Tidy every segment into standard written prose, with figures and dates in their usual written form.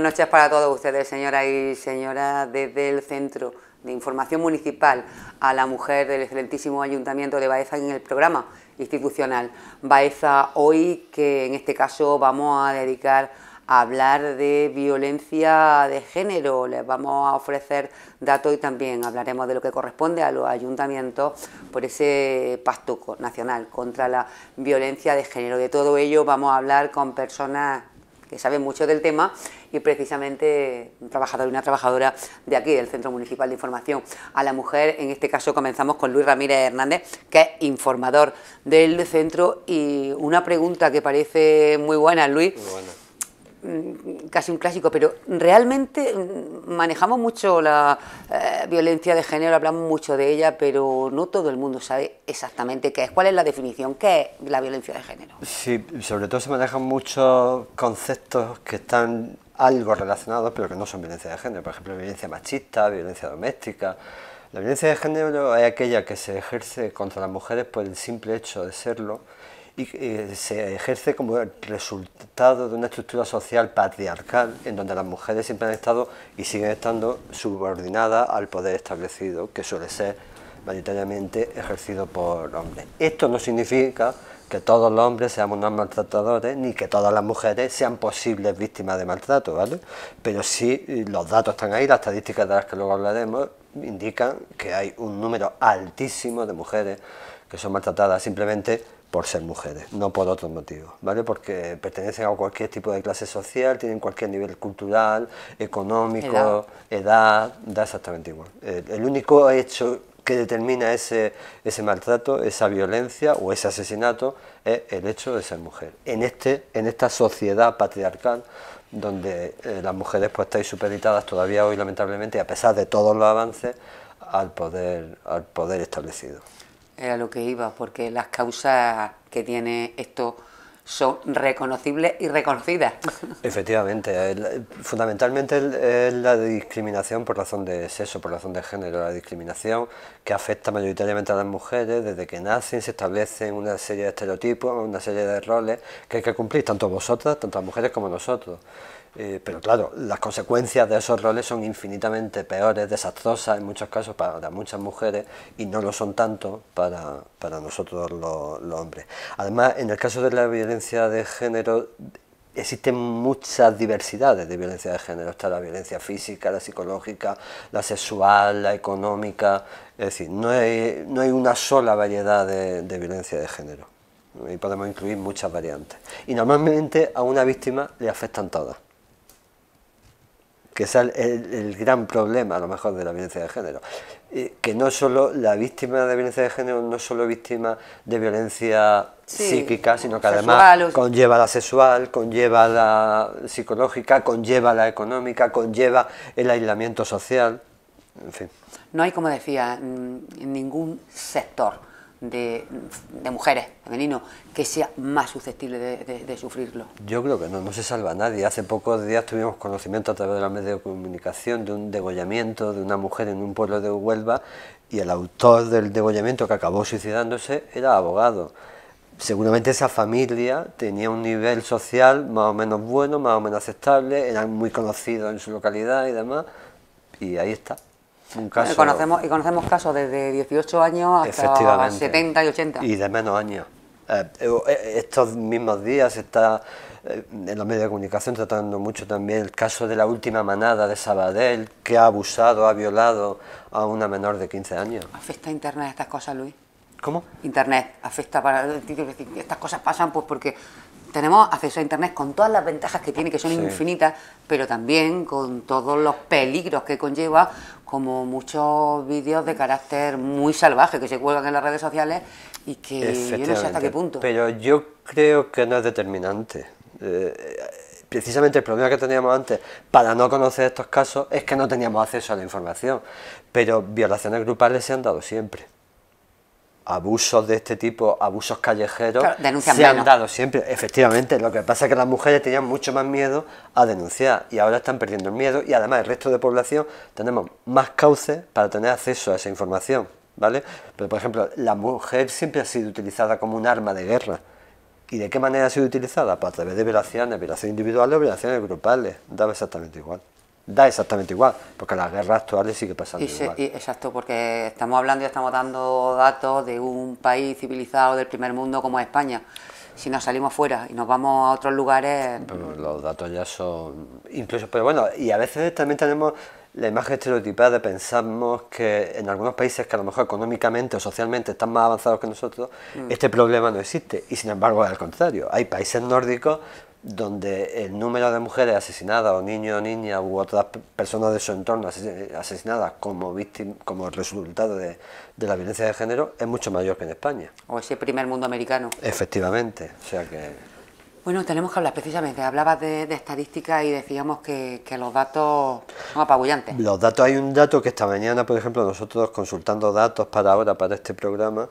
noches para todos ustedes, señoras y señoras, desde el Centro de Información Municipal a la Mujer del excelentísimo Ayuntamiento de Baeza en el programa institucional Baeza Hoy, que en este caso vamos a dedicar a hablar de violencia de género. Les vamos a ofrecer datos y también hablaremos de lo que corresponde a los ayuntamientos por ese pacto nacional contra la violencia de género. De todo ello vamos a hablar con personas que saben mucho del tema y precisamente un trabajador y una trabajadora de aquí, del Centro Municipal de Información a la Mujer. En este caso comenzamos con Luis Ramírez Hernández, que es informador del centro, y una pregunta que parece muy buena, Luis. Muy buena. Casi un clásico, pero realmente manejamos mucho la violencia de género, hablamos mucho de ella, pero no todo el mundo sabe exactamente qué es. ¿Cuál es la definición? ¿Qué es la violencia de género? Sí, sobre todo se manejan muchos conceptos que están algo relacionados, pero que no son violencia de género. Por ejemplo, violencia machista, violencia doméstica. La violencia de género es aquella que se ejerce contra las mujeres por el simple hecho de serlo, y se ejerce como el resultado de una estructura social patriarcal en donde las mujeres siempre han estado y siguen estando subordinadas al poder establecido, que suele ser mayoritariamente ejercido por hombres. Esto no significa que todos los hombres seamos unos maltratadores, ni que todas las mujeres sean posibles víctimas de maltrato, ¿vale? Pero sí, los datos están ahí, las estadísticas de las que luego hablaremos indican que hay un número altísimo de mujeres que son maltratadas simplemente por ser mujeres, no por otros motivos, ¿vale? Porque pertenecen a cualquier tipo de clase social, tienen cualquier nivel cultural, económico, edad, da exactamente igual. El único hecho que determina ese maltrato, esa violencia o ese asesinato es el hecho de ser mujer. En esta sociedad patriarcal donde las mujeres pues estáis supeditadas todavía hoy, lamentablemente, a pesar de todos los avances, al poder establecido. Era lo que iba, porque las causas que tiene esto son reconocibles y reconocidas. Efectivamente, fundamentalmente es la discriminación por razón de sexo, por razón de género, la discriminación que afecta mayoritariamente a las mujeres. Desde que nacen se establecen una serie de estereotipos, una serie de roles que hay que cumplir, tanto vosotras, tanto las mujeres como nosotros. Pero claro, las consecuencias de esos roles son infinitamente peores, desastrosas en muchos casos para muchas mujeres, y no lo son tanto para nosotros los hombres. Además, en el caso de la violencia de género, existen muchas diversidades de violencia de género. Está la violencia física, la psicológica, la sexual, la económica. Es decir, no hay una sola variedad de violencia de género. Y podemos incluir muchas variantes. Y normalmente a una víctima le afectan todas, que es el gran problema a lo mejor de la violencia de género, que no solo la víctima de violencia de género no es solo víctima de violencia psíquica, sino que además conlleva la sexual, conlleva la psicológica, conlleva la económica, conlleva el aislamiento social, en fin. No hay, como decía, en ningún sector de mujeres, femenino, que sea más susceptible de sufrirlo. Yo creo que no se salva a nadie. Hace pocos días tuvimos conocimiento a través de los medios de comunicación de un degollamiento de una mujer en un pueblo de Huelva, y el autor del degollamiento, que acabó suicidándose, era abogado. Seguramente esa familia tenía un nivel social más o menos bueno, más o menos aceptable, eran muy conocidos en su localidad y demás, y ahí está. Un caso... Conocemos casos desde 18 años hasta 70 y 80. Y de menos años. Estos mismos días se está en los medios de comunicación tratando mucho también el caso de la última manada de Sabadell, que ha abusado, ha violado a una menor de 15 años. ¿Afecta a Internet estas cosas, Luis? ¿Cómo? Internet afecta para... Estas cosas pasan pues porque tenemos acceso a Internet con todas las ventajas que tiene, que son infinitas, pero también con todos los peligros que conlleva, como muchos vídeos de carácter muy salvaje que se cuelgan en las redes sociales y que yo no sé hasta qué punto. Pero yo creo que no es determinante. Precisamente el problema que teníamos antes para no conocer estos casos es que no teníamos acceso a la información, pero violaciones grupales se han dado siempre. Abusos de este tipo, abusos callejeros, claro, se han dado siempre, efectivamente. Lo que pasa es que las mujeres tenían mucho más miedo a denunciar y ahora están perdiendo el miedo, y además el resto de población tenemos más cauces para tener acceso a esa información, ¿vale? Pero por ejemplo, la mujer siempre ha sido utilizada como un arma de guerra, ¿Y de qué manera ha sido utilizada? Pues a través de violaciones individuales o violaciones grupales. Da exactamente igual. Da exactamente igual, porque las guerras actuales sigue pasando igual. Exacto, porque estamos hablando y estamos dando datos de un país civilizado del primer mundo como es España. Si nos salimos fuera y nos vamos a otros lugares... Pero los datos ya son... Incluso, pero bueno, y a veces también tenemos la imagen estereotipada, pensamos que en algunos países que a lo mejor económicamente o socialmente están más avanzados que nosotros, este problema no existe, y sin embargo es al contrario. Hay países nórdicos donde el número de mujeres asesinadas, o niños o niñas, u otras personas de su entorno asesinadas como resultado de la violencia de género, es mucho mayor que en España. O ese primer mundo americano. Efectivamente, o sea que... Bueno, tenemos que hablar precisamente, hablabas de estadísticas y decíamos que los datos son apabullantes. Los datos, hay un dato que esta mañana, por ejemplo, nosotros consultando datos para este programa,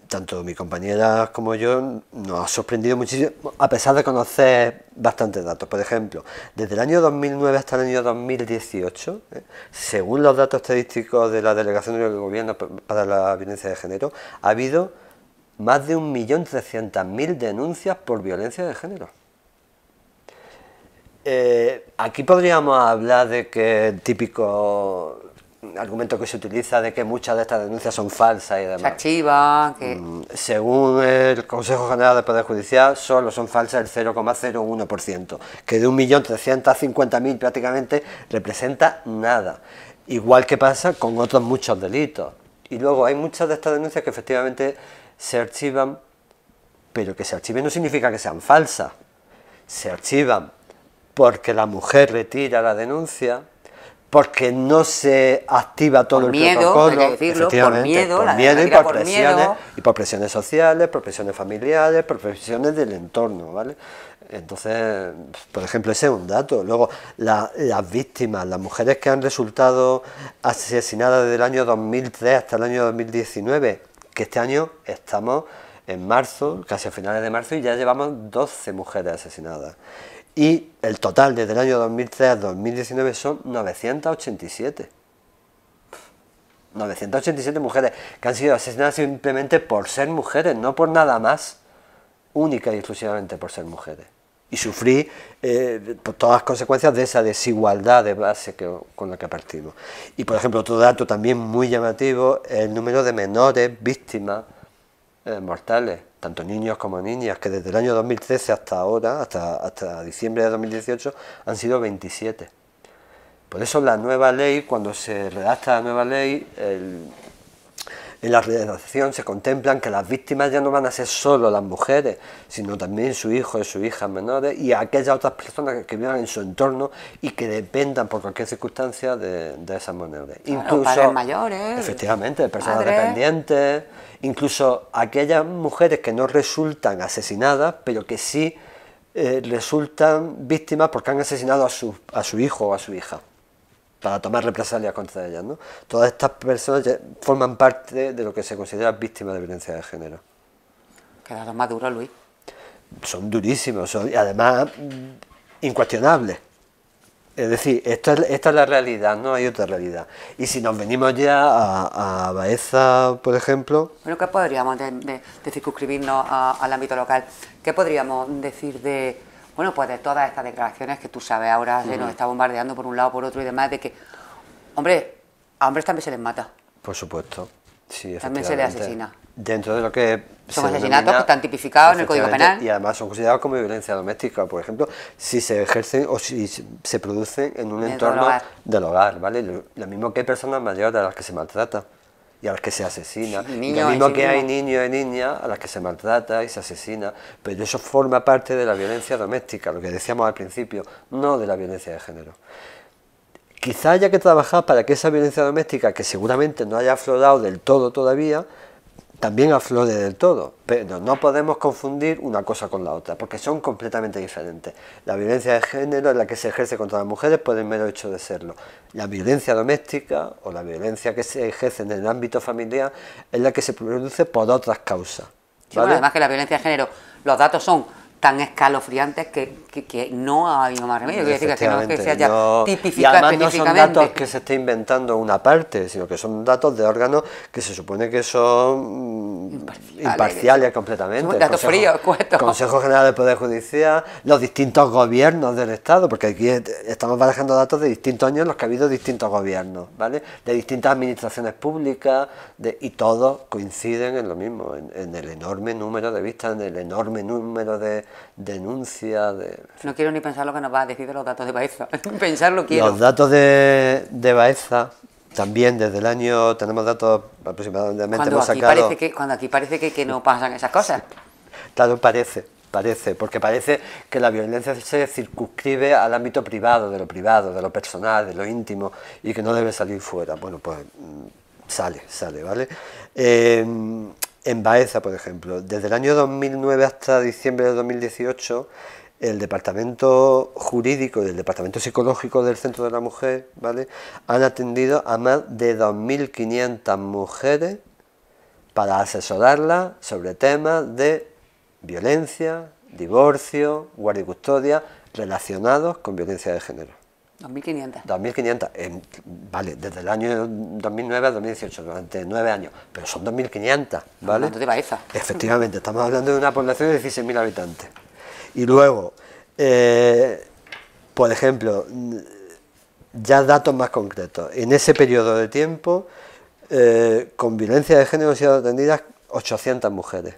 tanto mi compañera como yo, nos ha sorprendido muchísimo, a pesar de conocer bastantes datos. Por ejemplo, desde el año 2009 hasta el año 2018, según los datos estadísticos de la Delegación del Gobierno para la Violencia de Género, ha habido más de 1.300.000 denuncias por violencia de género. Aquí podríamos hablar de que el típico argumento que se utiliza de que muchas de estas denuncias son falsas y demás. Se archivan, que... Según el Consejo General del Poder Judicial, solo son falsas el 0,01%, que de 1.350.000 prácticamente representa nada. Igual que pasa con otros muchos delitos. Y luego hay muchas de estas denuncias que efectivamente se archivan, pero que se archiven no significa que sean falsas. Se archivan porque la mujer retira la denuncia, porque no se activa todo el protocolo, efectivamente, por miedo y por presiones, y por presiones sociales, por presiones familiares, por presiones del entorno, ¿vale? Entonces, por ejemplo, ese es un dato. Luego, las víctimas, las mujeres que han resultado asesinadas desde el año 2003 hasta el año 2019, que este año estamos en marzo, casi a finales de marzo, y ya llevamos 12 mujeres asesinadas. Y el total desde el año 2003 al 2019 son 987. 987 mujeres que han sido asesinadas simplemente por ser mujeres, no por nada más, única y exclusivamente por ser mujeres. Y sufrir por todas las consecuencias de esa desigualdad de base con la que partimos. Y por ejemplo, otro dato también muy llamativo es el número de menores víctimas mortales, tanto niños como niñas, que desde el año 2013 hasta ahora, hasta diciembre de 2018, han sido 27. Por eso la nueva ley, cuando se redacta la nueva ley, en la redacción se contemplan que las víctimas ya no van a ser solo las mujeres, sino también sus hijos y sus hijas menores y aquellas otras personas que vivan en su entorno y que dependan por cualquier circunstancia de esas menores. Claro, incluso padres mayores, efectivamente, personas dependientes, incluso aquellas mujeres que no resultan asesinadas, pero que sí resultan víctimas porque han asesinado a su hijo o a su hija, para tomar represalias contra ellas, ¿no? Todas estas personas ya forman parte de lo que se considera víctimas de violencia de género. Que datos más duros, Luis. Son durísimos, y además incuestionables. Es decir, esta es la realidad, no hay otra realidad. Y si nos venimos ya a Baeza, por ejemplo... Bueno, ¿qué podríamos de circunscribirnos al ámbito local? ¿Qué podríamos decir de... Bueno, pues de todas estas declaraciones que tú sabes ahora se nos está bombardeando por un lado, por otro y demás, de que, hombre, a hombres también se les mata. Por supuesto, sí, también se les asesina. Dentro de lo que son asesinatos que están tipificados en el Código Penal. Y además son considerados como violencia doméstica, por ejemplo, si se ejercen o si se producen en un entorno del hogar, ¿vale? Lo mismo que hay personas mayores a las que se maltrata y a las que se asesina, y lo mismo que hay niños y niñas a las que se maltrata y se asesina, pero eso forma parte de la violencia doméstica, lo que decíamos al principio, no de la violencia de género. Quizá haya que trabajar para que esa violencia doméstica, que seguramente no haya aflorado del todo todavía, también aflore del todo, pero no podemos confundir una cosa con la otra, porque son completamente diferentes. La violencia de género es la que se ejerce contra las mujeres por el mero hecho de serlo. La violencia doméstica o la violencia que se ejerce en el ámbito familiar es la que se produce por otras causas, ¿vale? Sí, bueno, además que la violencia de género, los datos son tan escalofriantes que no ha habido más remedio. Quiere decir que no es que se haya no, tipificado y además no son específicamente. datos que se esté inventando una parte, sino que son datos de órganos que se supone que son imparciales completamente. Son datos fríos, cuestos. Consejo General del Poder Judicial, los distintos gobiernos del Estado, porque aquí estamos barajando datos de distintos años en los que ha habido distintos gobiernos, ¿vale? De distintas administraciones públicas, y todos coinciden en lo mismo, en el enorme número de vistas, en el enorme número de denuncias. No quiero ni pensar lo que nos va a decir de los datos de Baeza. Pensarlo quiero. Los datos de Baeza, también desde el año, tenemos datos aproximadamente, hemos sacado... Cuando aquí parece que no pasan esas cosas. Claro, parece, porque parece que la violencia se circunscribe al ámbito privado, de lo personal, de lo íntimo, y que no debe salir fuera. Bueno, pues sale, ¿vale? En Baeza, por ejemplo, desde el año 2009 hasta diciembre de 2018, el departamento jurídico y el departamento psicológico del Centro de la Mujer, ¿vale?, han atendido a más de 2.500 mujeres para asesorarlas sobre temas de violencia, divorcio, guardia y custodia relacionados con violencia de género. 2.500. 2.500, vale, desde el año 2009 a 2018, durante 9 años, pero son 2.500, ¿vale? ¿Cuánto te va esa? Efectivamente, estamos hablando de una población de 16.000 habitantes. Y luego, por ejemplo, ya datos más concretos. En ese periodo de tiempo, con violencia de género han sido atendidas 800 mujeres.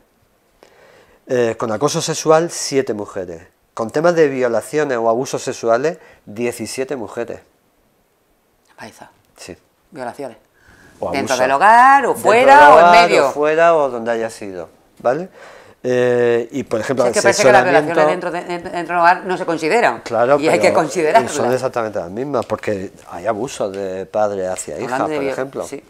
Con acoso sexual, 7 mujeres. Con temas de violaciones o abusos sexuales, 17 mujeres. Baeza. Sí. Violaciones. O dentro abusos. Del hogar, o fuera, Dentro del o en hogar, medio. O fuera, o donde haya sido, ¿vale? Y por ejemplo, Es que parece que las violaciones dentro del hogar no se consideran. Claro, y hay que considerarlas. Son exactamente las mismas, porque hay abusos de padre hacia hija, por ejemplo. Sí.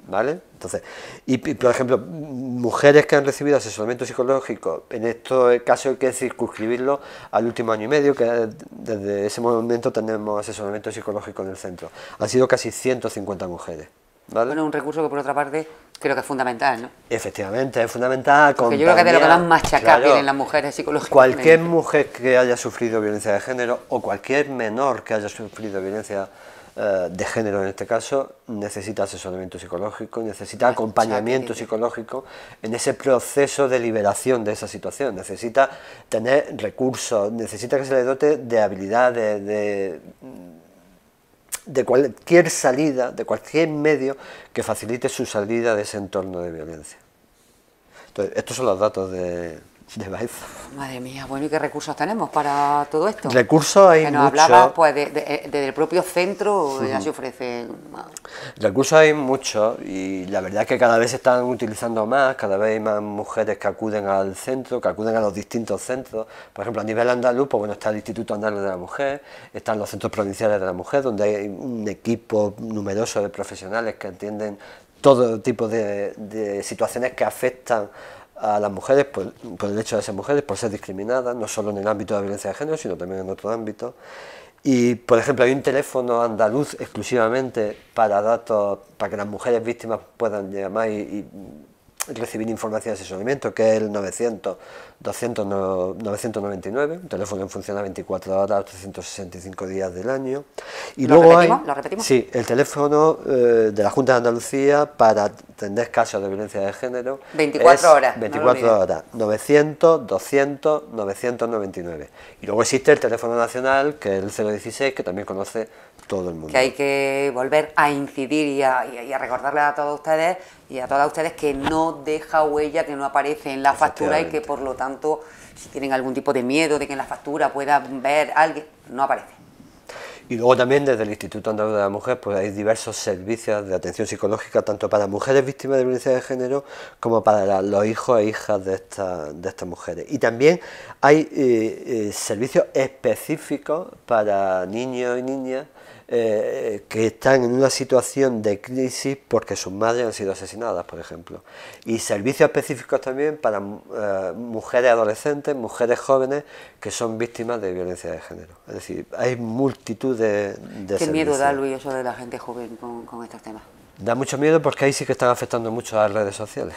¿Vale? Entonces, y por ejemplo, mujeres que han recibido asesoramiento psicológico, en este caso hay que circunscribirlo al último año y medio, que desde ese momento tenemos asesoramiento psicológico en el centro. Han sido casi 150 mujeres. ¿Vale? Bueno, un recurso que por otra parte creo que es fundamental, ¿no? Efectivamente, es fundamental. Porque yo creo que es de lo que más machacado tienen las mujeres psicológicamente. Cualquier mujer que haya sufrido violencia de género, o cualquier menor que haya sufrido violencia de género en este caso, necesita asesoramiento psicológico, necesita acompañamiento psicológico en ese proceso de liberación de esa situación, necesita tener recursos, necesita que se le dote de habilidades, de cualquier salida, de cualquier medio que facilite su salida de ese entorno de violencia. Entonces, estos son los datos de Baeza. Madre mía, bueno, ¿y qué recursos tenemos para todo esto? Recursos hay muchos. Que nos hablabas, pues, desde el propio centro ya se ofrecen... Recursos hay muchos, y la verdad es que cada vez se están utilizando más, cada vez hay más mujeres que acuden al centro, que acuden a los distintos centros. Por ejemplo, a nivel andaluz, pues bueno, está el Instituto Andaluz de la Mujer, están los centros provinciales de la mujer, donde hay un equipo numeroso de profesionales que atienden todo tipo de situaciones que afectan a las mujeres por el hecho de ser mujeres, por ser discriminadas, no solo en el ámbito de la violencia de género, sino también en otros ámbitos. Y, por ejemplo, hay un teléfono andaluz exclusivamente para datos, para que las mujeres víctimas puedan llamar y recibir información de asesoramiento, que es el 900-200-999, un teléfono que funciona 24 horas, 365 días del año. Y ¿Lo luego repetimos? ¿Lo repetimos? Sí, el teléfono de la Junta de Andalucía para atender casos de violencia de género. 24 horas. 24 horas, 900-200-999. Y luego existe el teléfono nacional, que es el 016, que también conoce todo el mundo. Que hay que volver a incidir y a recordarle a todos ustedes y a todas ustedes que no deja huella, que no aparece en la factura y que por lo tanto, si tienen algún tipo de miedo de que en la factura pueda ver alguien, no aparece. Y luego también desde el Instituto Andaluz de la Mujer pues hay diversos servicios de atención psicológica tanto para mujeres víctimas de violencia de género como para los hijos e hijas de estas mujeres. Y también hay servicios específicos para niños y niñas que están en una situación de crisis porque sus madres han sido asesinadas, por ejemplo. Y servicios específicos también para mujeres adolescentes, mujeres jóvenes que son víctimas de violencia de género. Es decir, hay multitud de ¿Qué servicios. miedo da, Luis, eso de la gente joven con estos temas? Da mucho miedo porque ahí sí que están afectando mucho a las redes sociales.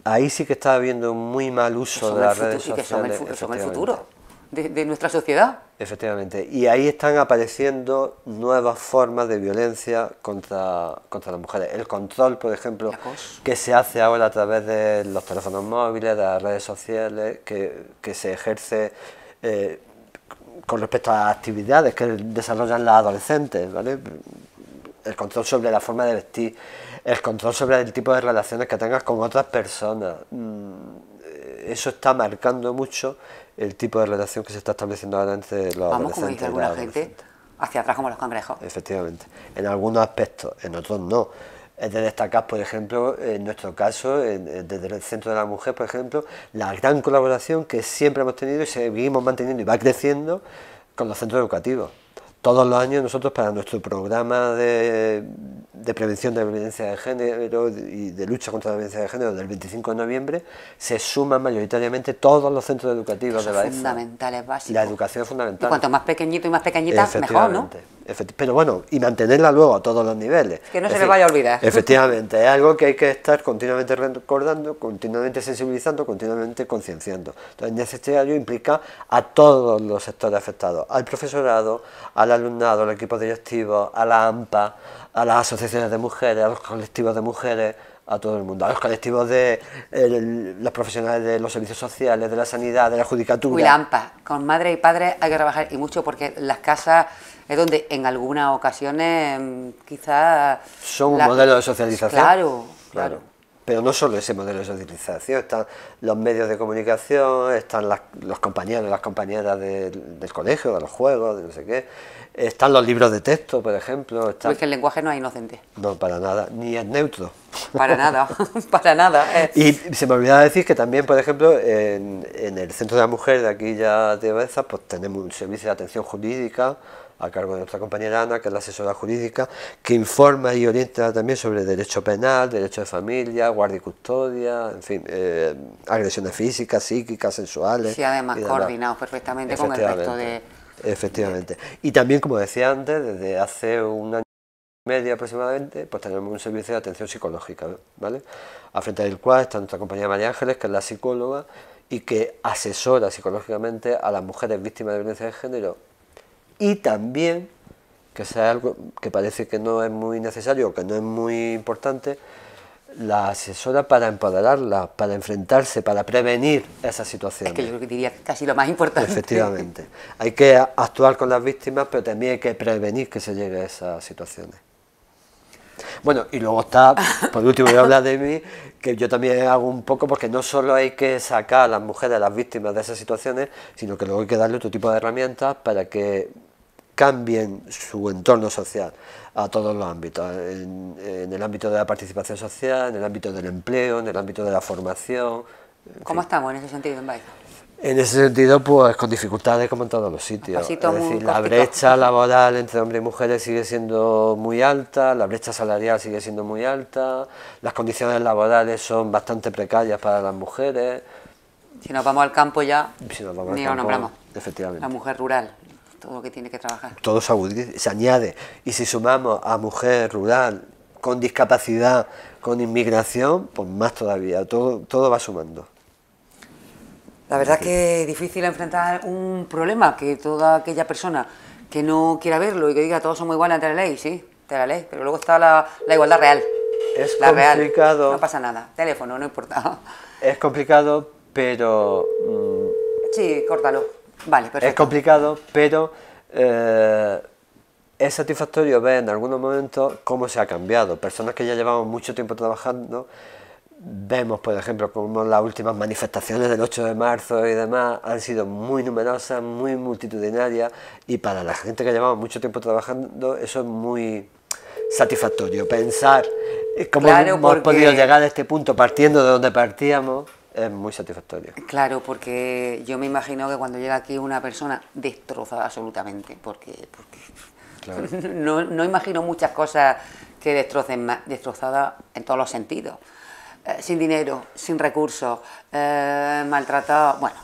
ahí sí que está habiendo un muy mal uso de las redes sociales. Y que son el futuro de nuestra sociedad. Efectivamente, y ahí están apareciendo nuevas formas de violencia contra las mujeres. El control, por ejemplo, que se hace ahora a través de los teléfonos móviles, de las redes sociales, que se ejerce con respecto a las actividades que desarrollan las adolescentes, ¿vale? El control sobre la forma de vestir, el control sobre el tipo de relaciones que tengas con otras personas. Eso está marcando mucho el tipo de relación que se está estableciendo ahora entre los adolescentes. Como dice alguna gente, hacia atrás como los cangrejos. Efectivamente, en algunos aspectos, en otros no. Es de destacar, por ejemplo, en nuestro caso, desde el Centro de la Mujer, por ejemplo, la gran colaboración que siempre hemos tenido y seguimos manteniendo y va creciendo con los centros educativos. Todos los años nosotros, para nuestro programa de prevención de la violencia de género y de lucha contra la violencia de género del 25 de noviembre, se suman mayoritariamente todos los centros educativos de Baeza. Fundamentales, básicos. La educación es fundamental. Y cuanto más pequeñito y más pequeñita, mejor, ¿no? Pero bueno, y mantenerla luego a todos los niveles. Que no se le vaya a olvidar. Efectivamente, es algo que hay que estar continuamente recordando, continuamente sensibilizando, continuamente concienciando. Entonces, necesario implica a todos los sectores afectados, al profesorado, al alumnado, al equipo directivo, a la AMPA, a las asociaciones de mujeres, a los colectivos de mujeres, a todo el mundo, a los colectivos de los profesionales de los servicios sociales, de la sanidad, de la judicatura. Y la AMPA, con madres y padres hay que trabajar y mucho porque las casas es donde en algunas ocasiones quizás... Son un modelo de socialización. Claro. Pero no solo ese modelo de socialización, están los medios de comunicación, están los compañeros, las compañeras del colegio, de los juegos, de no sé qué, están los libros de texto, por ejemplo. Pues que el lenguaje no es inocente. No, para nada, ni es neutro. Para nada, para nada. Y se me olvidaba decir que también, por ejemplo, en el Centro de la Mujer de aquí ya de Baeza, pues tenemos un servicio de atención jurídica a cargo de nuestra compañera Ana, que es la asesora jurídica, que informa y orienta también sobre derecho penal, derecho de familia, guardia y custodia, en fin, agresiones físicas, psíquicas, sensuales. Sí, además coordinados perfectamente con el resto de... Efectivamente. Y también, como decía antes, desde hace un año y medio aproximadamente, pues tenemos un servicio de atención psicológica, ¿vale? A frente del cual está nuestra compañera María Ángeles, que es la psicóloga, y que asesora psicológicamente a las mujeres víctimas de violencia de género. Y también, que sea algo que parece que no es muy necesario, que no es muy importante, la asesora para empoderarla, para enfrentarse, para prevenir esas situaciones. Es que yo creo que diría casi lo más importante. Efectivamente. Hay que actuar con las víctimas, pero también hay que prevenir que se llegue a esas situaciones. Bueno, y luego está, por último voy a hablar de mí, que yo también hago un poco, porque no solo hay que sacar a las mujeres, a las víctimas de esas situaciones, sino que luego hay que darle otro tipo de herramientas para que cambien su entorno social a todos los ámbitos, en el ámbito de la participación social, en el ámbito del empleo, en el ámbito de la formación. ¿Cómo estamos en ese sentido en Baeza? En ese sentido, pues con dificultades como en todos los sitios. Es decir, la brecha laboral entre hombres y mujeres sigue siendo muy alta, la brecha salarial sigue siendo muy alta, las condiciones laborales son bastante precarias para las mujeres. Si nos vamos al campo ya, ni lo nombramos. Efectivamente. La mujer rural, todo lo que tiene que trabajar. Todo se añade. Y si sumamos a mujer rural con discapacidad, con inmigración, pues más todavía, todo va sumando. La verdad que es difícil enfrentar un problema que toda aquella persona que no quiera verlo y que diga todos somos iguales ante la ley, sí, ante la ley, pero luego está la igualdad real. Es la complicado. Real. No pasa nada, teléfono, no importa. Es complicado, pero... Sí, córtalo. Vale, perfecto. Es complicado, pero es satisfactorio ver en algunos momentos cómo se ha cambiado. Personas que ya llevamos mucho tiempo trabajando, vemos, por ejemplo, como las últimas manifestaciones del 8 de marzo y demás han sido muy numerosas, muy multitudinarias, y para la gente que llevamos mucho tiempo trabajando eso es muy satisfactorio. Pensar cómo hemos podido llegar a este punto partiendo de donde partíamos es muy satisfactorio. Claro, porque yo me imagino que cuando llega aquí una persona destrozada absolutamente, porque claro. no imagino muchas cosas que destrocen más, destrozada en todos los sentidos. Sin dinero, sin recursos, maltratado, bueno,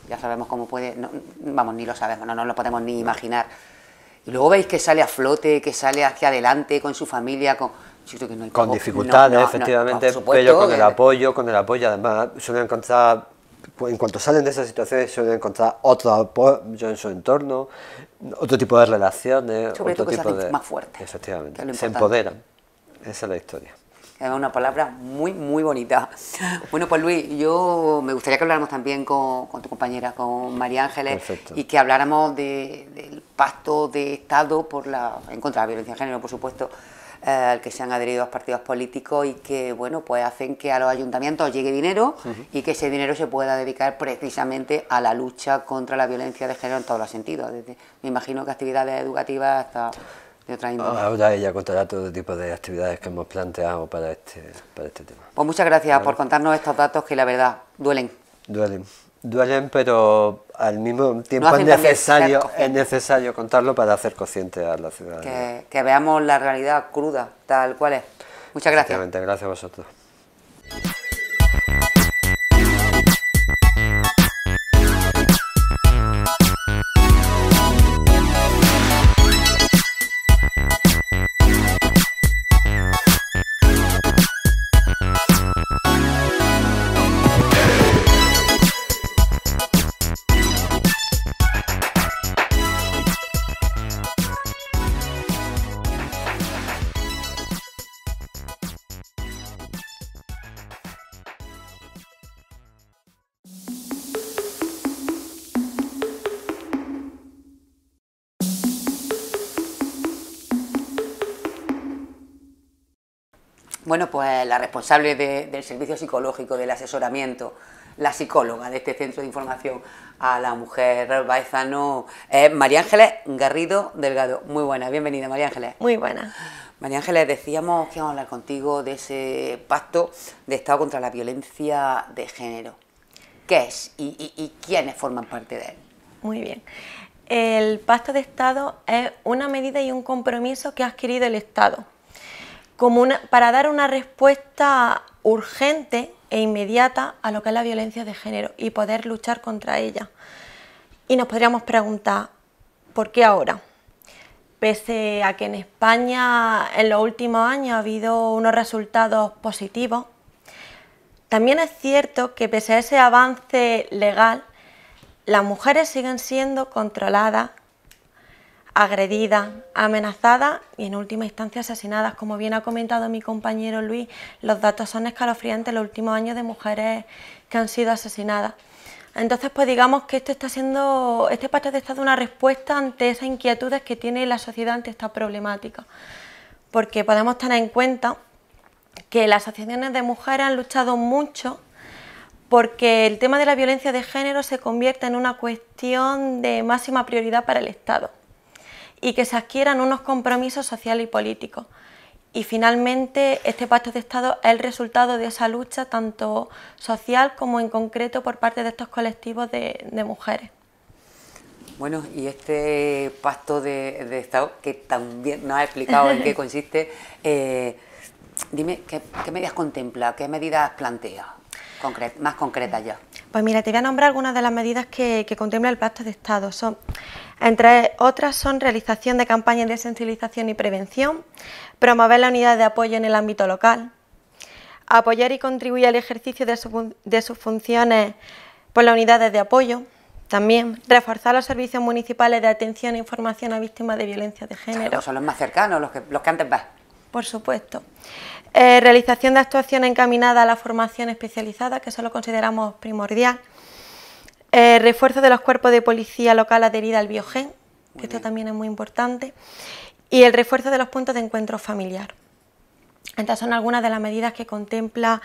ya sabemos cómo puede, no, vamos, ni lo sabemos, no nos lo podemos ni imaginar. y luego veis que sale a flote, que sale hacia adelante con su familia, yo creo que no hay con dificultades, efectivamente, pero con el apoyo además suelen encontrar, en cuanto salen de esas situaciones, suelen encontrar otro apoyo en su entorno, otro tipo de relaciones, sobre otro todo que tipo se hacen más fuertes. Efectivamente, se empoderan. Esa es la historia. Es una palabra muy, muy bonita. Bueno, pues Luis, yo me gustaría que habláramos también con tu compañera, con María Ángeles, perfecto, y que habláramos del pacto de Estado en contra de la violencia de género, por supuesto, al que se han adherido los partidos políticos y que, bueno, pues hacen que a los ayuntamientos llegue dinero y que ese dinero se pueda dedicar precisamente a la lucha contra la violencia de género en todos los sentidos. Me imagino que actividades educativas hasta de otra índole. Ahora ella contará todo tipo de actividades que hemos planteado para este tema. Pues muchas gracias por contarnos estos datos que la verdad duelen. Duelen, pero al mismo tiempo es necesario contarlo para hacer consciente a la ciudadanía. Que veamos la realidad cruda, tal cual es. Muchas gracias. Gracias a vosotros. Bueno, pues la responsable del servicio psicológico, del asesoramiento, la psicóloga de este centro de información a la mujer baezano es María Ángeles Garrido Delgado. Muy buena, bienvenida María Ángeles. Muy buena. María Ángeles, decíamos que íbamos a hablar contigo de ese pacto de Estado contra la violencia de género. ¿Qué es y quiénes forman parte de él? Muy bien. El pacto de Estado es una medida y un compromiso que ha adquirido el Estado para dar una respuesta urgente e inmediata a lo que es la violencia de género y poder luchar contra ella. Y nos podríamos preguntar, ¿por qué ahora? Pese a que en España en los últimos años ha habido unos resultados positivos, también es cierto que pese a ese avance legal, las mujeres siguen siendo controladas, agredidas, amenazadas y en última instancia asesinadas. Como bien ha comentado mi compañero Luis, los datos son escalofriantes en los últimos años de mujeres que han sido asesinadas. Entonces, pues digamos que este pacto de Estado una respuesta ante esas inquietudes que tiene la sociedad ante esta problemática. Porque podemos tener en cuenta que las asociaciones de mujeres han luchado mucho porque el tema de la violencia de género se convierte en una cuestión de máxima prioridad para el Estado y que se adquieran unos compromisos sociales y políticos. Y finalmente este pacto de Estado es el resultado de esa lucha tanto social como en concreto por parte de estos colectivos de mujeres. Bueno, y este pacto de Estado, que también nos ha explicado en qué consiste, dime, ¿qué medidas contempla? ¿Qué medidas plantea? Más concretas ya. Pues mira, te voy a nombrar algunas de las medidas que contempla el Pacto de Estado. Entre otras son realización de campañas de sensibilización y prevención, promover la unidad de apoyo en el ámbito local, apoyar y contribuir al ejercicio de sus funciones por las unidades de apoyo, también reforzar los servicios municipales de atención e información a víctimas de violencia de género. Claro, son los más cercanos, los que antes vas. Por supuesto. Realización de actuaciones encaminadas a la formación especializada, que eso lo consideramos primordial. Refuerzo de los cuerpos de policía local adherida al Biogen, que esto también es muy importante. Y el refuerzo de los puntos de encuentro familiar. Estas son algunas de las medidas que contempla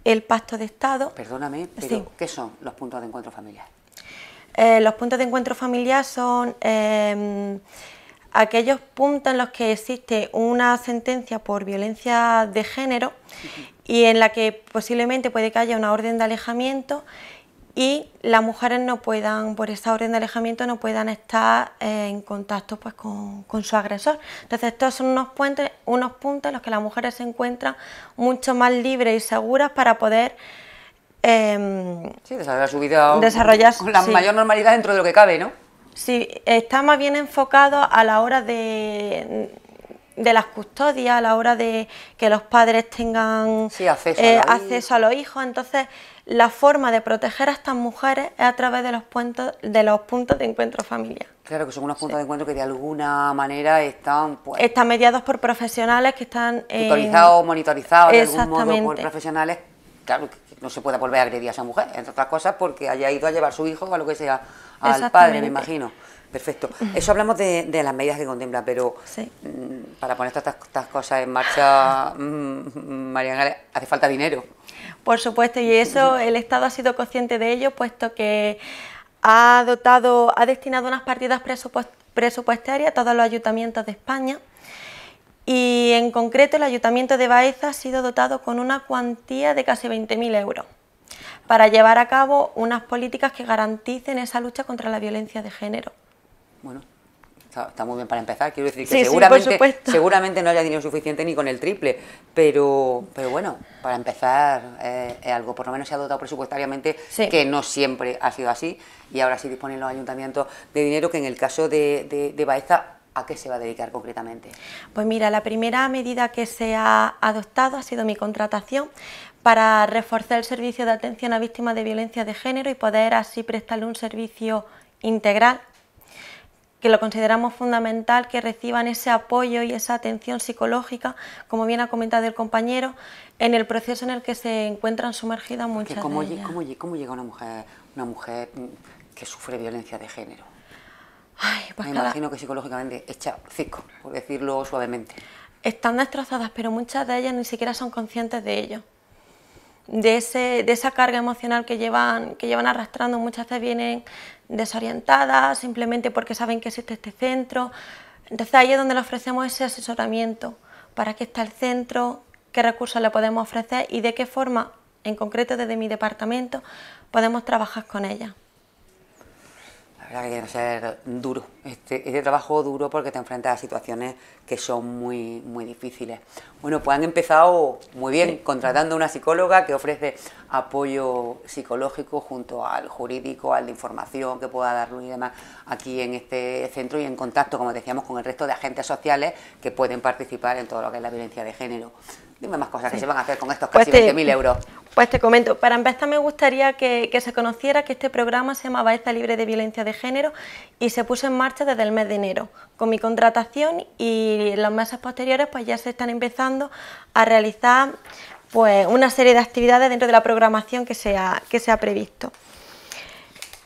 el Pacto de Estado. Perdóname, pero sí. ¿Qué son los puntos de encuentro familiar? Los puntos de encuentro familiar son aquellos puntos en los que existe una sentencia por violencia de género y en la que posiblemente puede que haya una orden de alejamiento y las mujeres no puedan, por esa orden de alejamiento, no puedan estar en contacto pues, con su agresor. Entonces estos son unos puntos en los que las mujeres se encuentran mucho más libres y seguras para poder desarrollar su vida desarrollar, con la mayor normalidad dentro de lo que cabe, ¿no? Sí, está más bien enfocado a la hora de las custodias, a la hora de que los padres tengan acceso a los hijos. Entonces, la forma de proteger a estas mujeres es a través de los puntos de encuentro familiar. Claro, que son unos puntos de encuentro que de alguna manera están... Pues, están mediados por profesionales que están... tutorizados, monitorizados de algún modo por profesionales. Claro, que no se puede volver a agredir a esa mujer, entre otras cosas porque haya ido a llevar su hijo o a lo que sea al padre, me imagino. Perfecto. Eso hablamos de las medidas que contempla, pero para poner todas estas cosas en marcha, María Ángeles, hace falta dinero. Por supuesto, y eso el Estado ha sido consciente de ello, puesto que ha destinado unas partidas presupuestarias a todos los ayuntamientos de España, y en concreto el Ayuntamiento de Baeza ha sido dotado con una cuantía de casi 20.000 euros para llevar a cabo unas políticas que garanticen esa lucha contra la violencia de género. Bueno, está muy bien para empezar, quiero decir que seguramente no haya dinero suficiente ni con el triple, pero bueno, para empezar es algo, por lo menos se ha dotado presupuestariamente, que no siempre ha sido así, y ahora sí disponen los ayuntamientos de dinero, que en el caso de Baeza, ¿a qué se va a dedicar concretamente? Pues mira, la primera medida que se ha adoptado ha sido mi contratación para reforzar el servicio de atención a víctimas de violencia de género y poder así prestarle un servicio integral, que lo consideramos fundamental, que reciban ese apoyo y esa atención psicológica, como bien ha comentado el compañero, en el proceso en el que se encuentran sumergidas muchas de ellas. ¿Cómo llega una mujer que sufre violencia de género? Ay, pues me imagino que psicológicamente echa cisco, por decirlo suavemente. Están destrozadas, pero muchas de ellas ni siquiera son conscientes de ello. De esa carga emocional que llevan arrastrando. Muchas veces vienen desorientadas simplemente porque saben que existe este centro. Entonces ahí es donde le ofrecemos ese asesoramiento, para qué está el centro, qué recursos le podemos ofrecer y de qué forma, en concreto desde mi departamento, podemos trabajar con ellas. La verdad que tiene que ser duro, este trabajo duro, porque te enfrentas a situaciones que son muy difíciles. Bueno, pues han empezado muy bien, contratando a una psicóloga que ofrece apoyo psicológico junto al jurídico, al de información que pueda darlo y demás aquí en este centro, y en contacto, como decíamos, con el resto de agentes sociales que pueden participar en todo lo que es la violencia de género. Dime más cosas que se van a hacer con estos casi 20.000 euros. Pues te comento, para empezar me gustaría que se conociera que este programa se llama Baeza Libre de Violencia de Género y se puso en marcha desde el mes de enero, con mi contratación, y en los meses posteriores pues ya se están empezando a realizar pues una serie de actividades dentro de la programación que se ha previsto.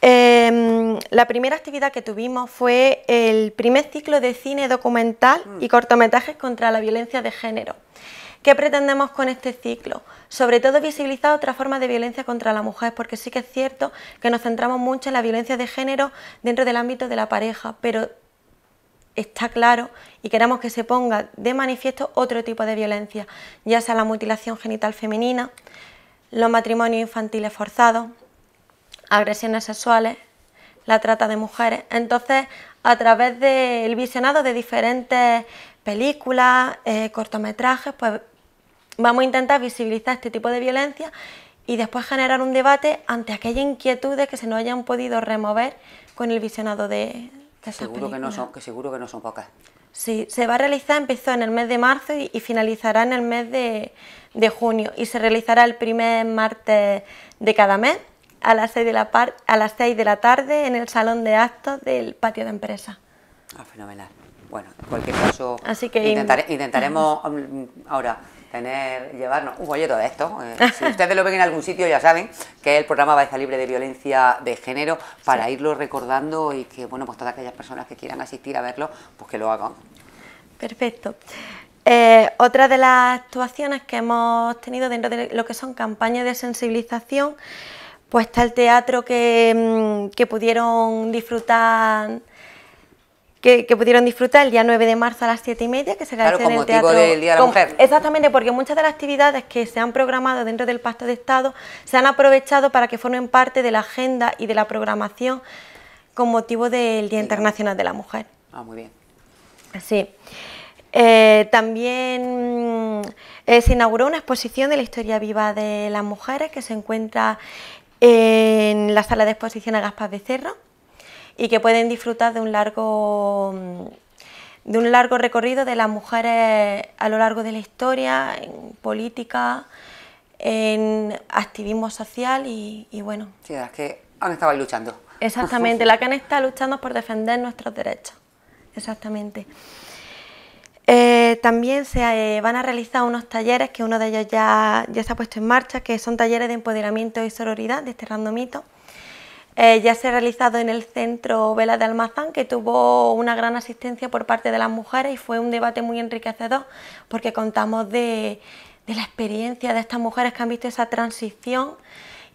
La primera actividad que tuvimos fue el primer ciclo de cine documental y cortometrajes contra la violencia de género. ¿Qué pretendemos con este ciclo? Sobre todo visibilizar otra forma de violencia contra la mujer, porque sí que es cierto que nos centramos mucho en la violencia de género dentro del ámbito de la pareja, pero está claro y queremos que se ponga de manifiesto otro tipo de violencia, ya sea la mutilación genital femenina, los matrimonios infantiles forzados, agresiones sexuales, la trata de mujeres. Entonces, a través del visionado de diferentes películas, cortometrajes, pues vamos a intentar visibilizar este tipo de violencia y después generar un debate ante aquellas inquietudes que se nos hayan podido remover con el visionado de estas películas. Seguro que no son pocas. Sí, se va a realizar, empezó en el mes de marzo y finalizará en el mes de junio, y se realizará el primer martes de cada mes a las 6 de la tarde en el salón de actos del patio de empresa. Ah, fenomenal. Bueno, en cualquier caso, así que intentaremos ahora llevarnos un folleto de esto. Si ustedes lo ven en algún sitio, ya saben que es el programa Baeza Libre de Violencia de Género, para irlo recordando, y que, bueno, pues todas aquellas personas que quieran asistir a verlo, pues que lo hagan. Perfecto. Otra de las actuaciones que hemos tenido dentro de lo que son campañas de sensibilización, pues está el teatro que pudieron disfrutar el día 9 de marzo a las 7:30, que se realizó en el teatro. Claro, con motivo del Día de la Mujer. Exactamente, porque muchas de las actividades que se han programado dentro del Pacto de Estado se han aprovechado para que formen parte de la agenda y de la programación con motivo del Día Internacional de la Mujer. Ah, muy bien. Sí. También se inauguró una exposición de la historia viva de las mujeres que se encuentra en la sala de exposiciones Gaspar Becerra, y que pueden disfrutar de un largo recorrido de las mujeres a lo largo de la historia, en política, en activismo social y bueno. Sí, es que han estado ahí luchando. Exactamente, las que han estado luchando por defender nuestros derechos. Exactamente. También se van a realizar unos talleres, que uno de ellos ya se ha puesto en marcha, que son talleres de empoderamiento y sororidad, Desterrando mitos. Ya se ha realizado en el Centro Vela de Almazán, que tuvo una gran asistencia por parte de las mujeres y fue un debate muy enriquecedor, porque contamos de la experiencia de estas mujeres que han visto esa transición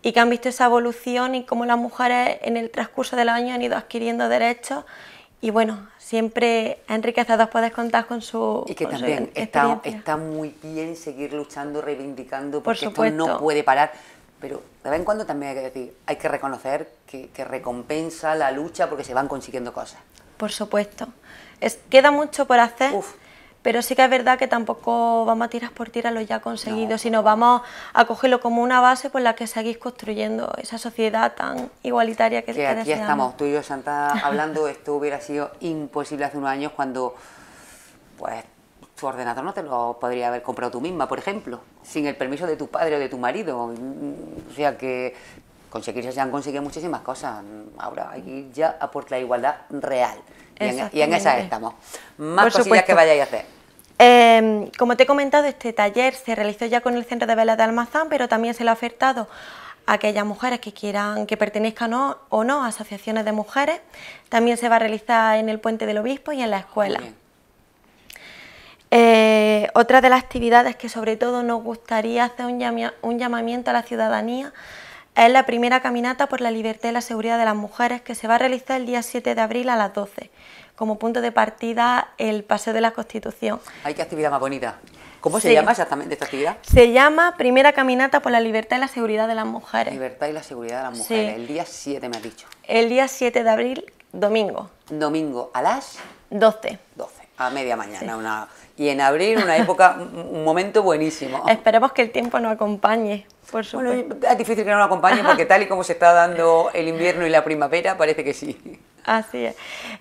y que han visto esa evolución y cómo las mujeres en el transcurso de los años han ido adquiriendo derechos. Y bueno, siempre es enriquecedor poder contar con su Y que con su también experiencia. está muy bien seguir luchando, reivindicando, porque esto supuesto. no puede parar. Pero de vez en cuando también hay que decir, hay que reconocer que recompensa la lucha porque se van consiguiendo cosas. Por supuesto. Queda mucho por hacer, Uf. pero sí que es verdad que tampoco vamos a tirar por tirar lo ya conseguido, No. sino vamos a cogerlo como una base por la que seguís construyendo esa sociedad tan igualitaria que Aquí deseamos. estamos, tú y yo, Santa, hablando. Esto hubiera sido imposible hace unos años cuando, pues, tu ordenador no te lo podría haber comprado tú misma, por ejemplo, sin el permiso de tu padre o de tu marido. O sea que conseguirse se han conseguido muchísimas cosas. Ahora hay que ir ya a por la igualdad real. Y en esas Exactamente. estamos. Más Por cosillas supuesto. que vayáis a hacer. Como te he comentado, este taller se realizó ya con el Centro de Velas de Almazán, pero también se le ha ofertado a aquellas mujeres que quieran, que pertenezcan o no a asociaciones de mujeres. También se va a realizar en el Puente del Obispo y en la escuela. Muy bien. Otra de las actividades que sobre todo nos gustaría hacer un llamamiento a la ciudadanía es la primera caminata por la libertad y la seguridad de las mujeres, que se va a realizar el día 7 de abril a las 12, como punto de partida el Paseo de la Constitución. Ay, qué actividad más bonita. ¿Cómo se Sí. llama exactamente esta actividad? Se llama Primera Caminata por la Libertad y la Seguridad de las Mujeres. Libertad y la seguridad de las mujeres. Sí. El día 7 me has dicho. El día 7 de abril, domingo, Domingo a las 12. 12, a media mañana. Y en abril, una época, un momento buenísimo. Esperemos que el tiempo nos acompañe, por supuesto. Bueno, es difícil que no nos acompañe porque tal y como se está dando el invierno y la primavera, parece que sí. Así es.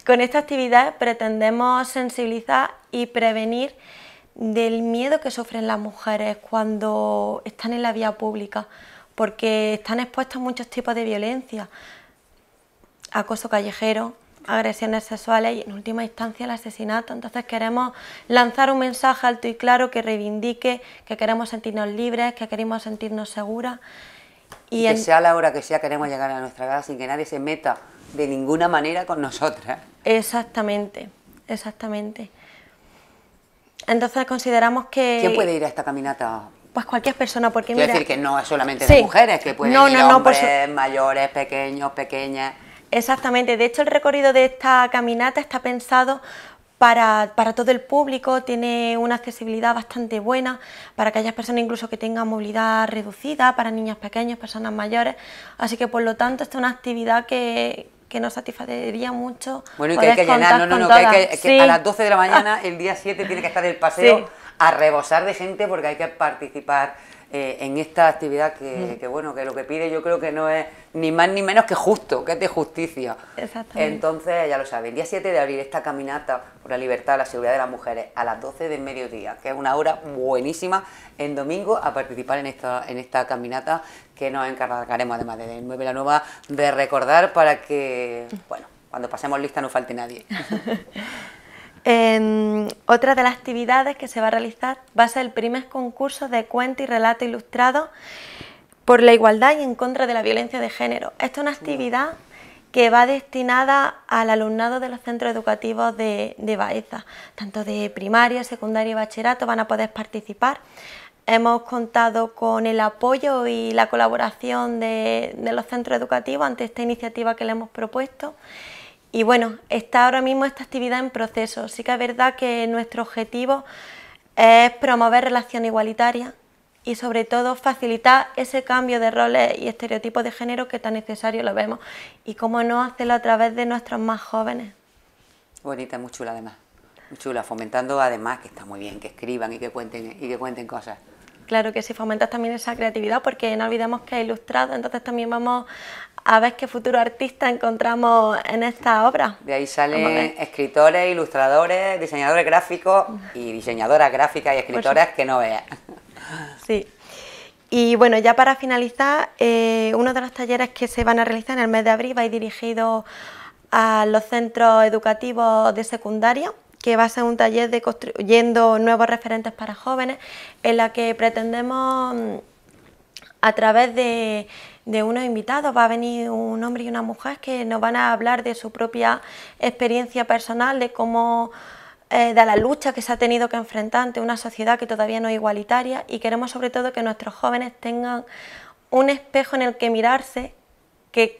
Con esta actividad pretendemos sensibilizar y prevenir del miedo que sufren las mujeres cuando están en la vía pública, porque están expuestas a muchos tipos de violencia, acoso callejero, agresiones sexuales y en última instancia el asesinato. Entonces queremos lanzar un mensaje alto y claro que reivindique que queremos sentirnos libres, que queremos sentirnos seguras. Y que sea la hora que sea, queremos llegar a nuestra casa sin que nadie se meta de ninguna manera con nosotras. Exactamente, exactamente. Entonces consideramos que... ¿Quién puede ir a esta caminata? Pues cualquier persona, porque Quiero mira... decir que no es solamente Sí. de mujeres, que pueden No, ir no, no, por hombres, mayores, pequeños, pequeñas. Exactamente, de hecho el recorrido de esta caminata está pensado para todo el público, tiene una accesibilidad bastante buena para aquellas personas incluso que tengan movilidad reducida, para niños pequeños, personas mayores, así que por lo tanto esta es una actividad que nos satisfacería mucho. Bueno, y que hay que poder llenar, contar no, con que todas. que Sí. a las 12 de la mañana, el día 7, tiene que estar el paseo Sí. a rebosar de gente porque hay que participar en esta actividad que bueno, que lo que pide yo creo que no es ni más ni menos que justo, que es de justicia. Exactamente. Entonces, ya lo saben, día 7 de abril, esta caminata por la libertad, la seguridad de las mujeres, a las 12 del mediodía, que es una hora buenísima, en domingo, a participar en esta caminata que nos encargaremos, además de 9 la nueva, de recordar para que, bueno, cuando pasemos lista no falte nadie. Otra de las actividades que se va a realizar va a ser el primer concurso de cuento y relato ilustrado por la igualdad y en contra de la violencia de género. Esta es una actividad que va destinada al alumnado de los centros educativos de Baeza, tanto de primaria, secundaria y bachillerato van a poder participar. Hemos contado con el apoyo y la colaboración de los centros educativos ante esta iniciativa que le hemos propuesto. Y bueno, está ahora mismo esta actividad en proceso. Sí que es verdad que nuestro objetivo es promover relaciones igualitarias y sobre todo facilitar ese cambio de roles y estereotipos de género que tan necesario lo vemos. Y cómo no hacerlo a través de nuestros más jóvenes. Bonita, muy chula además. Muy chula, fomentando además que está muy bien, que escriban y que cuenten cosas. Claro que sí, fomentas también esa creatividad porque no olvidemos que es ilustrado, entonces también vamos a ver qué futuro artista encontramos en esta obra. De ahí salen escritores, ilustradores, diseñadores gráficos y diseñadoras gráficas y escritoras que no veas. Sí. Y bueno, ya para finalizar, uno de los talleres que se van a realizar en el mes de abril va a ir dirigido a los centros educativos de secundaria, que va a ser un taller de construyendo nuevos referentes para jóvenes, en la que pretendemos, a través de unos invitados, va a venir un hombre y una mujer que nos van a hablar de su propia experiencia personal, de cómo, de la lucha que se ha tenido que enfrentar ante una sociedad que todavía no es igualitaria, y queremos sobre todo que nuestros jóvenes tengan un espejo en el que mirarse, que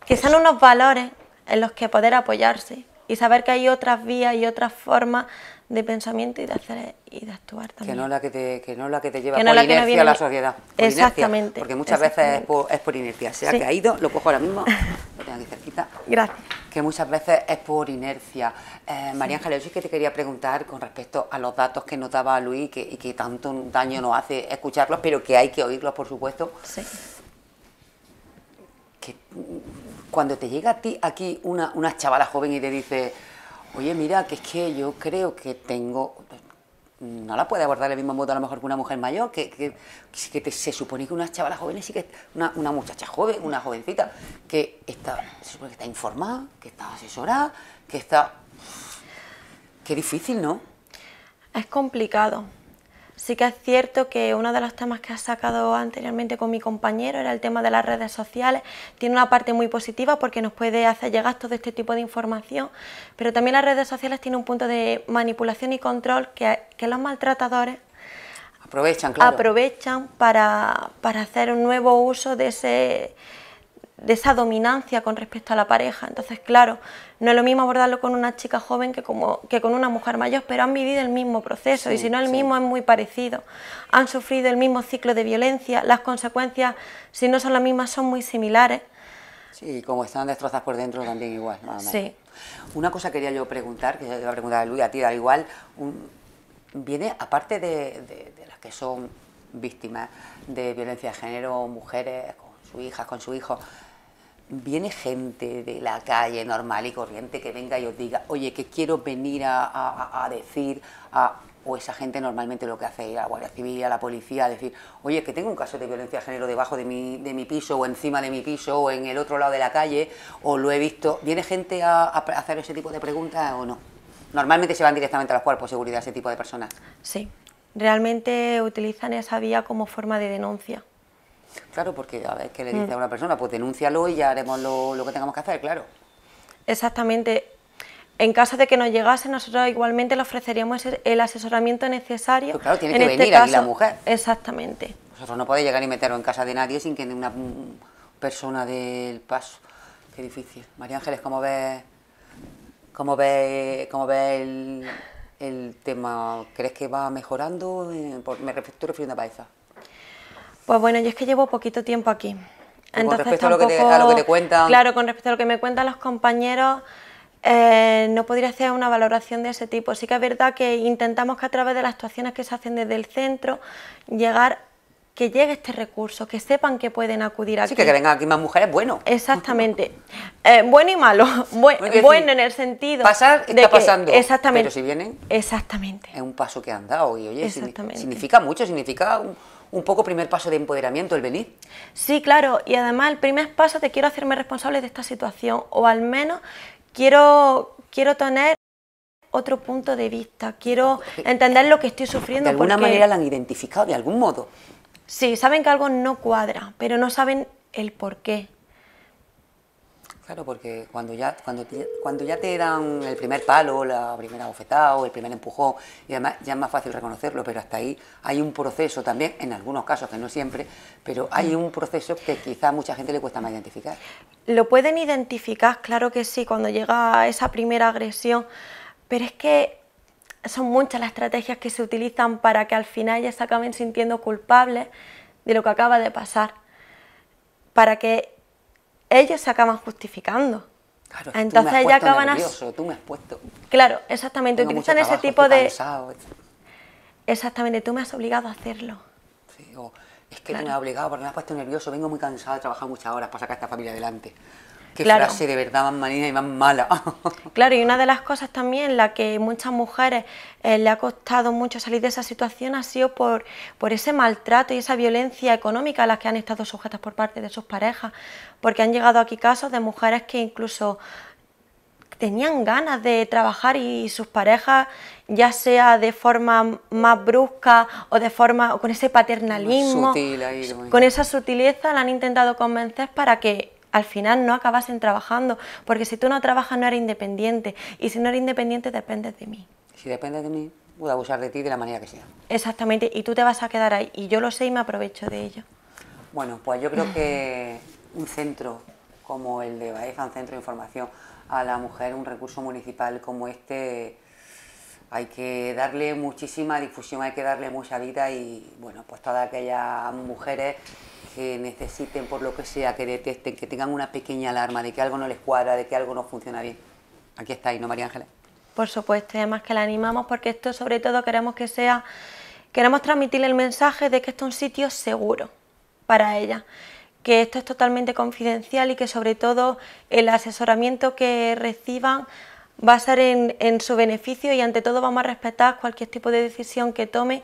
sean unos valores en los que poder apoyarse y saber que hay otras vías y otras formas de pensamiento y de hacer y de actuar también. Que no la que te lleva por inercia a la sociedad. Exactamente. Inercia, porque muchas veces es por inercia. Se ha caído, lo cojo ahora mismo, lo tengo aquí cerquita. Gracias. Que muchas veces es por inercia. María Ángeles, yo sí que te quería preguntar con respecto a los datos que nos daba Luis y que tanto daño nos hace escucharlos, pero que hay que oírlos, por supuesto. Sí. Que cuando te llega a ti aquí una chavala joven y te dice, oye, mira, que es que yo creo que tengo... No la puede abordar del mismo modo a lo mejor que una mujer mayor, se supone que una chavala joven sí que una muchacha joven, una jovencita, que se supone que está informada, que está asesorada, que está... Qué difícil, ¿no? Es complicado. Sí que es cierto que uno de los temas que has sacado anteriormente con mi compañero era el tema de las redes sociales. Tiene una parte muy positiva porque nos puede hacer llegar todo este tipo de información, pero también las redes sociales tienen un punto de manipulación y control que los maltratadores aprovechan para hacer un nuevo uso de esa dominancia con respecto a la pareja. Entonces, claro, no es lo mismo abordarlo con una chica joven que con una mujer mayor, pero han vivido el mismo proceso, y si no el mismo, es muy parecido. Han sufrido el mismo ciclo de violencia, las consecuencias, si no son las mismas, son muy similares. Sí, como están destrozadas por dentro, también igual. Sí. Una cosa quería yo preguntar, que le iba a preguntar a Luis, a ti da igual, viene, aparte de las que son víctimas de violencia de género, mujeres con sus hijas, con su hijo, viene gente de la calle normal y corriente que venga y os diga, oye, que quiero venir a decir, o esa gente normalmente lo que hace es ir a la Guardia Civil, a la policía, a decir, oye, que tengo un caso de violencia de género debajo de mi piso, o encima de mi piso, o en el otro lado de la calle, o lo he visto. ¿Viene gente a hacer ese tipo de preguntas o no? Normalmente se van directamente a los cuerpos de seguridad ese tipo de personas. Sí, realmente utilizan esa vía como forma de denuncia. Claro, porque a ver qué le dice a una persona, pues denúncialo y ya haremos lo que tengamos que hacer, claro. Exactamente. En caso de que nos llegase, nosotros igualmente le ofreceríamos el asesoramiento necesario. Pues claro, tiene que venir aquí la mujer. Exactamente. Vosotros no podéis llegar y meteros en casa de nadie sin que una persona dé el paso. Qué difícil. María Ángeles, ¿cómo ves el tema? ¿Crees que va mejorando? Me estoy refiriendo a Baeza. Pues bueno, yo es que llevo poquito tiempo aquí. Entonces, con respecto a lo que te cuentan... Claro, con respecto a lo que me cuentan los compañeros, no podría hacer una valoración de ese tipo. Sí que es verdad que intentamos que a través de las actuaciones que se hacen desde el centro, que llegue este recurso, que sepan que pueden acudir aquí. Sí, que vengan aquí más mujeres, bueno. Exactamente. Bueno y malo. Bueno en el sentido pasar está pasando. Exactamente. Pero si vienen... Exactamente. Es un paso que han dado y, oye, Exactamente. significa mucho, significa un poco primer paso de empoderamiento el venir. Sí, claro, y además el primer paso te quiero hacerme responsable de esta situación, o al menos quiero tener otro punto de vista, quiero entender lo que estoy sufriendo. De alguna manera la han identificado, de algún modo. Sí, saben que algo no cuadra, pero no saben el por qué. Claro, porque cuando ya te dan el primer palo, la primera bofetada o el primer empujón, y además ya es más fácil reconocerlo, pero hasta ahí hay un proceso también, en algunos casos, que no siempre, pero hay un proceso que quizá a mucha gente le cuesta más identificar. Lo pueden identificar, claro que sí, cuando llega esa primera agresión, pero es que son muchas las estrategias que se utilizan para que al final ya se acaben sintiendo culpables de lo que acaba de pasar, para que ellos se acaban justificando. Claro, entonces ya acaban nervioso, tú me has puesto. Claro, exactamente, tengo utilizan mucho ese trabajo, tipo de... cansado. Exactamente, tú me has obligado a hacerlo. Sí, Es que Claro. no me ha obligado porque me has puesto nervioso, vengo muy cansado de trabajar muchas horas para sacar a esta familia adelante. Qué Claro. frase de verdad más manida y más mala. Claro, y una de las cosas también, la que muchas mujeres le ha costado mucho salir de esa situación, ha sido por ese maltrato y esa violencia económica a las que han estado sujetas por parte de sus parejas, porque han llegado aquí casos de mujeres que incluso tenían ganas de trabajar y sus parejas, ya sea de forma más brusca o de forma o con ese paternalismo, Sutil ahí, con esa sutileza, la han intentado convencer para que al final no acabasen trabajando, porque si tú no trabajas no eres independiente, y si no eres independiente dependes de mí. Si depende de mí, voy a abusar de ti de la manera que sea. Exactamente, y tú te vas a quedar ahí, y yo lo sé y me aprovecho de ello. Bueno, pues yo creo que un centro como el de Baeza, un centro de información a la mujer, un recurso municipal como este, hay que darle muchísima difusión, hay que darle mucha vida y, bueno, pues todas aquellas mujeres que necesiten, por lo que sea, que detecten, que tengan una pequeña alarma de que algo no les cuadra, de que algo no funciona bien. Aquí estáis, ¿no, María Ángeles? Por supuesto, y además que la animamos porque esto sobre todo queremos que sea, queremos transmitirle el mensaje de que esto es un sitio seguro para ella, que esto es totalmente confidencial y que sobre todo el asesoramiento que reciban va a ser en su beneficio y ante todo vamos a respetar cualquier tipo de decisión que tome.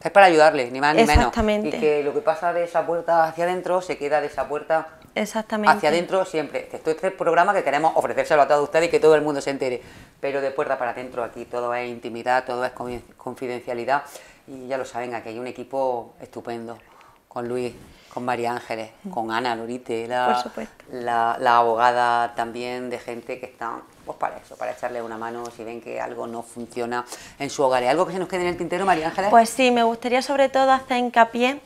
Es para ayudarle, ni más ni menos. Exactamente. Y que lo que pasa de esa puerta hacia adentro se queda de esa puerta Exactamente. hacia adentro siempre. Esto es el programa que queremos ofrecérselo a todos ustedes y que todo el mundo se entere. Pero de puerta para adentro aquí todo es intimidad, todo es confidencialidad. Y ya lo saben, aquí hay un equipo estupendo. Con Luis, con María Ángeles, con Ana Lorite, Por supuesto. la abogada también, de gente que está pues para eso, para echarle una mano si ven que algo no funciona en su hogar. ¿Hay algo que se nos quede en el tintero, María Ángeles? Pues sí, me gustaría sobre todo hacer hincapié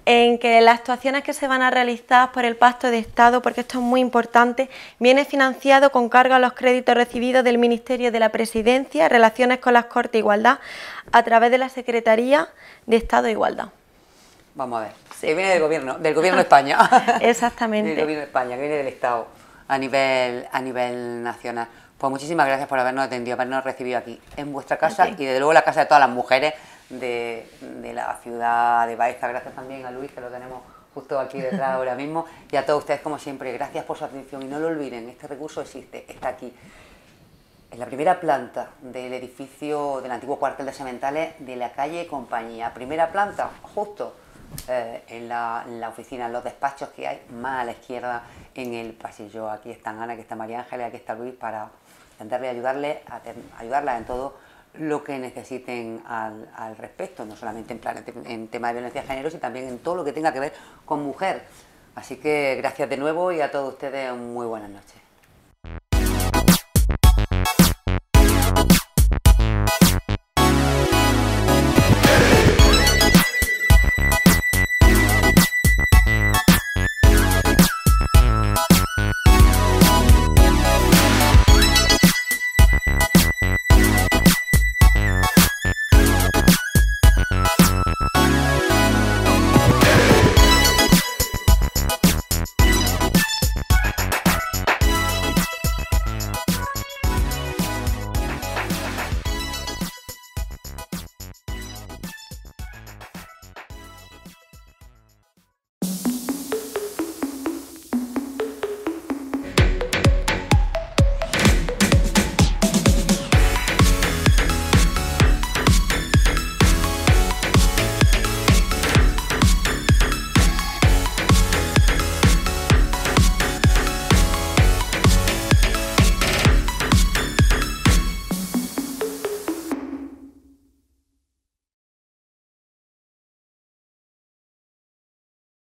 en que las actuaciones que se van a realizar por el Pacto de Estado, porque esto es muy importante, viene financiado con cargo a los créditos recibidos del Ministerio de la Presidencia, Relaciones con las Cortes e Igualdad, a través de la Secretaría de Estado de Igualdad. Vamos a ver, que viene del gobierno de España. Exactamente. Del gobierno de España, que viene del Estado a nivel nacional. Pues muchísimas gracias por habernos atendido, habernos recibido aquí en vuestra casa y desde luego la casa de todas las mujeres de la ciudad de Baeza. Gracias también a Luis, que lo tenemos justo aquí detrás ahora mismo, y a todos ustedes como siempre, gracias por su atención y no lo olviden, este recurso existe, está aquí. En la primera planta del edificio del antiguo cuartel de sementales de la calle Compañía. Primera planta, justo en la oficina, en los despachos que hay más a la izquierda en el pasillo. Aquí están Ana, aquí está María Ángeles, aquí está Luis para intentarle ayudarlas en todo lo que necesiten al respecto, no solamente en tema de violencia de género, sino también en todo lo que tenga que ver con mujer. Así que gracias de nuevo y a todos ustedes muy buenas noches.